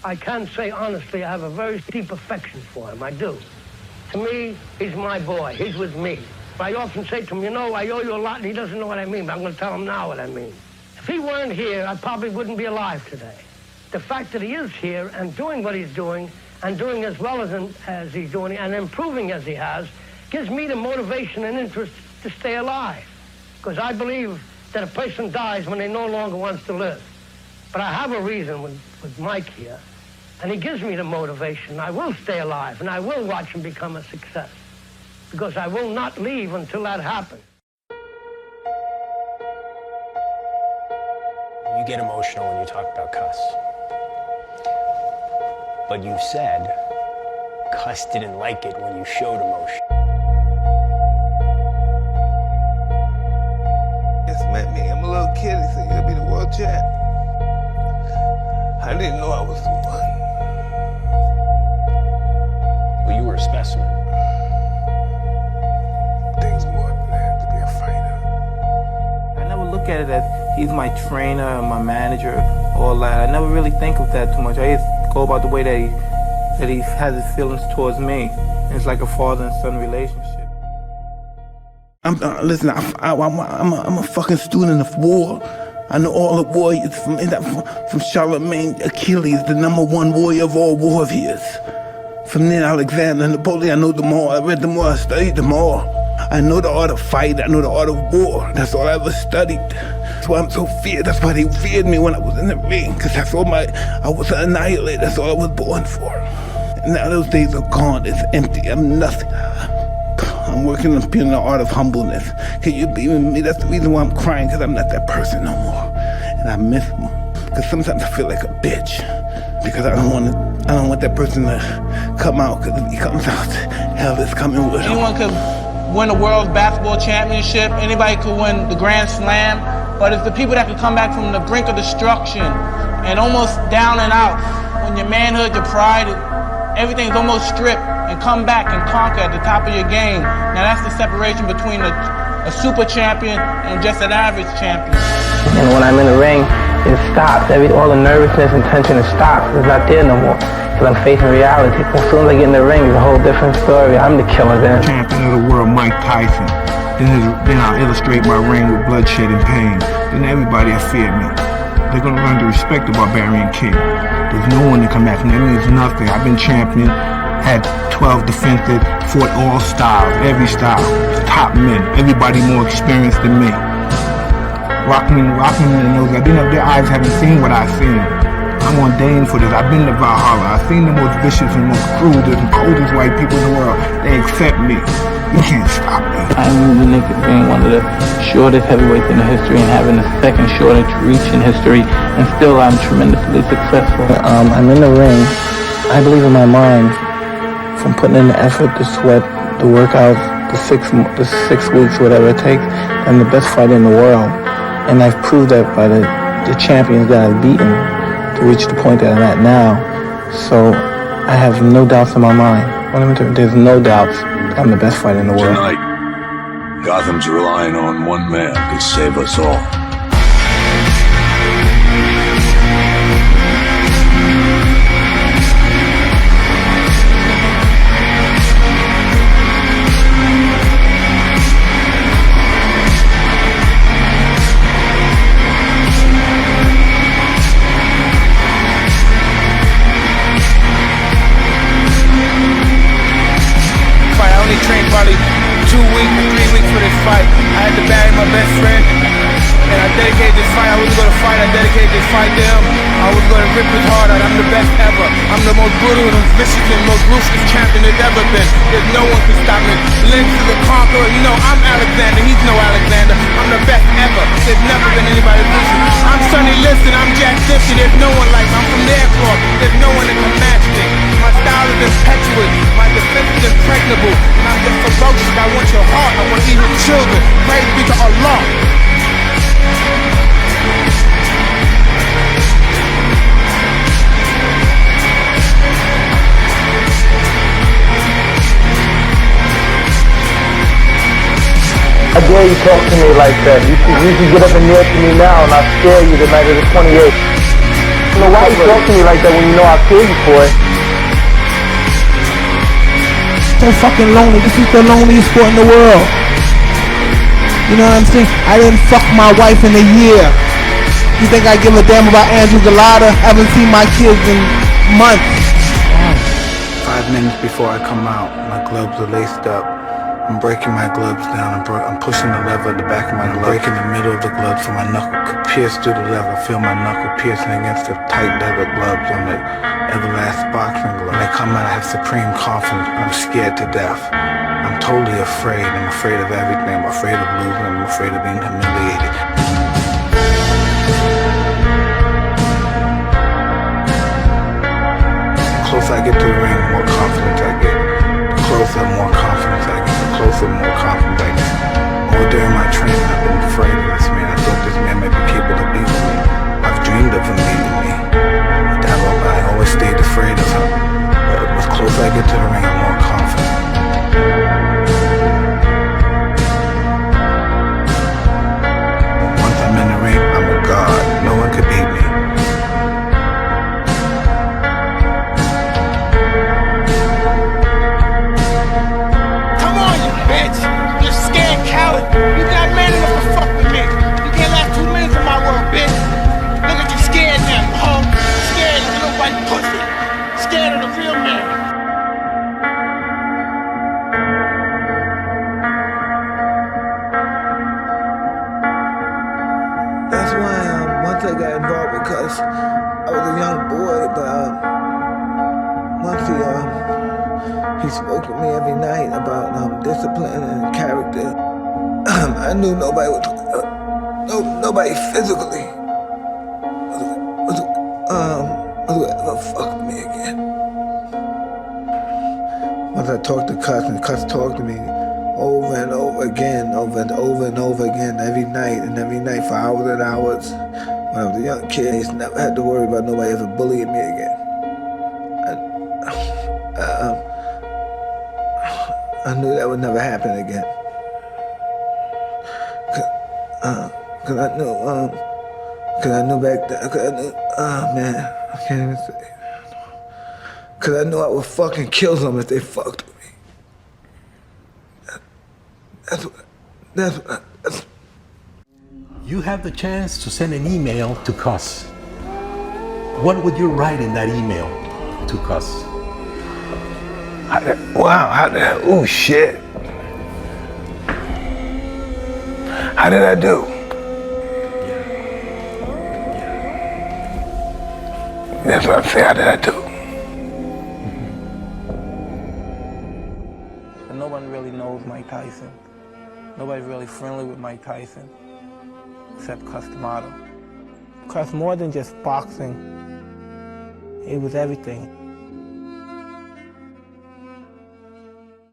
I can say honestly I have a very deep affection for him. I do. To me, he's my boy. He's with me. I often say to him, you know, I owe you a lot, and he doesn't know what I mean, but I'm going to tell him now what I mean. If he weren't here, I probably wouldn't be alive today. The fact that he is here and doing what he's doing, and doing as well as he's doing, and improving as he has, gives me the motivation and interest to stay alive. Because I believe that a person dies when they no longer wants to live. But I have a reason with Mike here, and he gives me the motivation. I will stay alive, and I will watch him become a success. Because I will not leave until that happens. You get emotional when you talk about Cuss. But you said Cuss didn't like it when you showed emotion. Just met me. I'm a little kid. He said, you'll be the world champ. I didn't know I was the one. Well, you were a specimen. Things more than that to be a fighter. I never look at it as he's my trainer and my manager, all that. I never really think of that too much. I just go about the way that he has his feelings towards me. And it's like a father and son relationship. Listen, I'm a fucking student of war. I know all the warriors from Charlemagne, Achilles, the #1 warrior of all warriors. From then Alexander, Napoleon, I know them all. I read them all, I studied them all. I know the art of fight, I know the art of war. That's all I ever studied. That's why I'm so feared. That's why they feared me when I was in the ring. Because that's all I was an annihilator. That's all I was born for. And now those days are gone. It's empty. I'm nothing. I'm working on being the art of humbleness. Can you believe in me? That's the reason why I'm crying, because I'm not that person no more. And I miss them. Because sometimes I feel like a bitch. Because I don't want that person to come out, because if he comes out, hell is coming with him. Anyone could win a world basketball championship, anybody could win the Grand Slam, but it's the people that could come back from the brink of destruction and almost down and out, when your manhood, your pride, everything's almost stripped, and come back and conquer at the top of your game. Now that's the separation between a super champion and just an average champion. And when I'm in the ring, it stops. All the nervousness and tension, it stops. It's not there no more. Because I'm facing reality. As soon as I get in the ring, it's a whole different story. I'm the killer then. Champion of the world, Mike Tyson. Then I'll illustrate my reign with bloodshed and pain. Then everybody that feared me, they're gonna learn to respect the barbarian king. There's no one to come back from that. It means nothing. I've been champion, had 12 defensive, fought all styles, every style. Top men, everybody more experienced than me. Rocking in the nose. I didn't have their eyes haven't seen what I've seen. I'm ordained for this. I've been to Valhalla. I've seen the most vicious and most cruel, the coldest white people in the world. They accept me. You can't stop me. I'm unique at being one of the shortest heavyweights in the history and having the second shortest reach in history, and still I'm tremendously successful. I'm in the ring. I believe in my mind. From putting in the effort, the sweat, the workouts, the six weeks, whatever it takes, I'm the best fighter in the world. And I've proved that by the champions that I've beaten to reach the point that I'm at now. So I have no doubts in my mind. There's no doubts I'm the best fighter in the world. Tonight, Gotham's relying on one man to save us all. Trained probably 2 weeks or 3 weeks for this fight. I had to bury my best friend, and I dedicated this fight. I wasn't going to fight, I dedicated this fight to him. I was going to rip his heart out. I'm the best ever. I'm the most brutal and vicious and most ruthless champion there's ever been. There's no one can stop me. Lynch is a conqueror. You know, I'm Alexander. He's no Alexander. I'm the best ever. There's never been anybody listen. I'm Sonny Liston. I'm Jack Dempsey. There's no one like me. I'm from the airport. There's no one that can match me. My style is impetuous. My defense is impregnable. And I'm just ferocious. I want your heart. I want to eat your children. Praise be to Allah. How dare you talk to me like that? You should get up and kneel to me now, and I'll scare you the night of the 28th. know, why you talk to me like that when you know I'll kill you for it? So fucking lonely. This is the loneliest sport in the world. You know what I'm saying? I didn't fuck my wife in a year. You think I give a damn about Andrew Galata? I haven't seen my kids in months. 5 minutes before I come out, my gloves are laced up. I'm breaking my gloves down. I'm pushing the lever at the back of my glove. I'm breaking the middle of the glove so my knuckle could pierce through the lever. I feel my knuckle piercing against the tight leather gloves on the Everlast boxing glove. When they come out, I have supreme confidence, but I'm scared to death. I'm totally afraid. I'm afraid of everything. I'm afraid of losing. I'm afraid of being humiliated. The closer I get to the ring, the more confidence I get. The closer, the more confidence I get. The closer, the more confidence I get. All during my training, I've been afraid of this man. I thought this man might be capable of beating me. I've dreamed of him beating me. But I always stayed afraid of him. But the closer I get to the ring, I'm more confident. Once I'm in the ring, I'm a god. No one could beat me. Come on, you bitch! You scared coward! You're not man enough to fuck with me! You can't last 2 minutes in my world, bitch! Look at you scared now, hoe! Scared of the little white pussy! Scared of the real man! That's why once I got involved, because I was a young boy, but once he spoke to me every night about discipline and character. I knew nobody was nobody physically was ever fuck with me again. Once I talked to Cuss, and Cuss talked to me over and over again, over and over again, every night for hours and hours. When I was a young kid, I never had to worry about nobody ever bullying me again. I knew that would never happen again. Cause I knew back then, man, I can't even say. Cause I knew I would fucking kill them if they fucked with me. That's You have the chance to send an email to Cuss. What would you write in that email to Cuss? Oh shit. How did I do? That's what I'm saying, how did I do? And no one really knows Mike Tyson. Nobody's really friendly with Mike Tyson, except Cuss D'Amato. Cuss more than just boxing. It was everything.